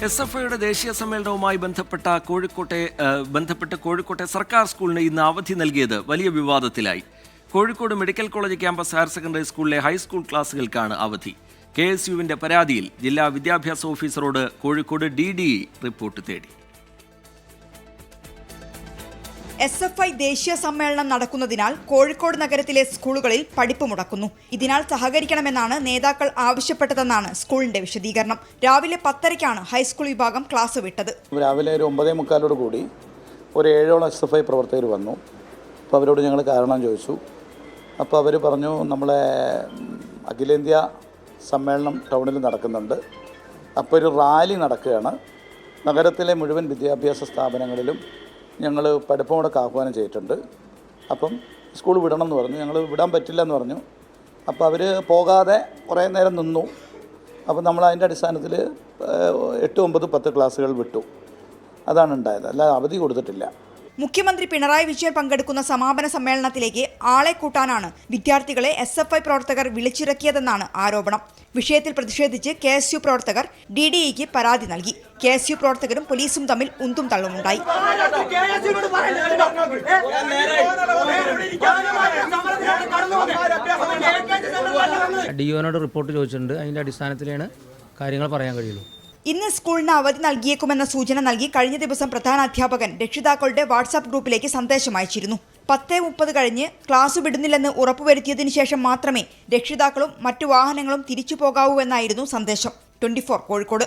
SFIയുടെ ദേശീയ സമ്മേളനവുമായി ബന്ധപ്പെട്ട് കോഴിക്കോട്ടെ സർക്കാർ സ്കൂളിന് ഇന്ന് അവധി നൽകിയത് വലിയ വിവാദത്തിലായി. Kozhikode medical college campus higher secondary സ്കൂളിലെ ഹൈസ്കൂൾ ക്ലാസുകൾക്കാണ് അവധി. KSUവിന്റെ പരാതിയിൽ ജില്ലാ വിദ്യാഭ്യാസ ഓഫീസറോട് കോഴിക്കോട് DDE റിപ്പോർട്ട് തേടി. SFI ദേശീയ സമ്മേളനം നടക്കുന്നതിനാൽ കോഴിക്കോട് നഗരത്തിലെ സ്കൂളുകളിൽ പഠിപ്പ് മുടക്കുന്നു. ഇതിനാൽ സഹകരിക്കണമെന്നാണ് നേതാക്കൾ ആവശ്യപ്പെട്ടതെന്നാണ് സ്കൂളിന്റെ വിശദീകരണം. രാവിലെ 10:30ക്കാണ് ഹൈസ്കൂൾ വിഭാഗം ക്ലാസ് വിട്ടത്. രാവിലെ ഒരു 9:45 കൂടി ഒരു 7ഓളം SFI പ്രവർത്തകർ വന്നു. അപ്പോൾ അവരോട് ഞങ്ങൾ കാരണം ചോദിച്ചു. അപ്പോൾ അവർ പറഞ്ഞു, നമ്മളെ അഖിലേന്ത്യാ സമ്മേളനം ടൗണിൽ നടക്കുന്നുണ്ട്, അപ്പോൾ ഒരു റാലി നടക്കുകയാണ്, നഗരത്തിലെ മുഴുവൻ വിദ്യാഭ്യാസ സ്ഥാപനങ്ങളിലും ഞങ്ങൾ പഠിപ്പ് മുടക്ക് ആഹ്വാനം ചെയ്തിട്ടുണ്ട്, അപ്പം സ്കൂൾ വിടണം എന്ന് പറഞ്ഞു. ഞങ്ങൾ വിടാൻ പറ്റില്ല എന്ന് പറഞ്ഞു. അപ്പോൾ അവർ പോകാതെ കുറേ നേരം നിന്നു. അപ്പോൾ നമ്മൾ അതിൻ്റെ അടിസ്ഥാനത്തിൽ 8, 9, 10 ക്ലാസ്സുകൾ വിട്ടു. അതാണ് ഉണ്ടായത്, അല്ല അവധി കൊടുത്തിട്ടില്ല. മുഖ്യമന്ത്രി പിണറായി വിജയൻ പങ്കെടുക്കുന്ന സമാപന സമ്മേളനത്തിലേക്ക് ആളെ കൂട്ടാനാണ് വിദ്യാർത്ഥികളെ SFI പ്രവർത്തകർ വിളിച്ചിറക്കിയതെന്നാണ് ആരോപണം. വിഷയത്തിൽ പ്രതിഷേധിച്ച് KSU പ്രവർത്തകർ DDEക്ക് പരാതി നൽകി. KSU പ്രവർത്തകരും പോലീസും തമ്മിൽ ഉന്തും തള്ളുമുണ്ടായി. DOനോട് റിപ്പോർട്ട് ചോദിച്ചിട്ടുണ്ട്. അതിൻ്റെ അടിസ്ഥാനത്തിലാണ് കാര്യങ്ങൾ പറയാൻ കഴിയുള്ളൂ. ഇന്ന് സ്കൂളിന് അവധി നൽകിയേക്കുമെന്ന സൂചന നൽകി കഴിഞ്ഞ ദിവസം പ്രധാനാധ്യാപകൻ രക്ഷിതാക്കളുടെ വാട്സാപ്പ് ഗ്രൂപ്പിലേക്ക് സന്ദേശം അയച്ചിരുന്നു. 10:30 കഴിഞ്ഞ് ക്ലാസ് വിടുന്നില്ലെന്ന് ഉറപ്പുവരുത്തിയതിനു ശേഷം മാത്രമേ രക്ഷിതാക്കളും മറ്റു വാഹനങ്ങളും തിരിച്ചു പോകാവൂ എന്നായിരുന്നു സന്ദേശം. 24 കോഴിക്കോട്.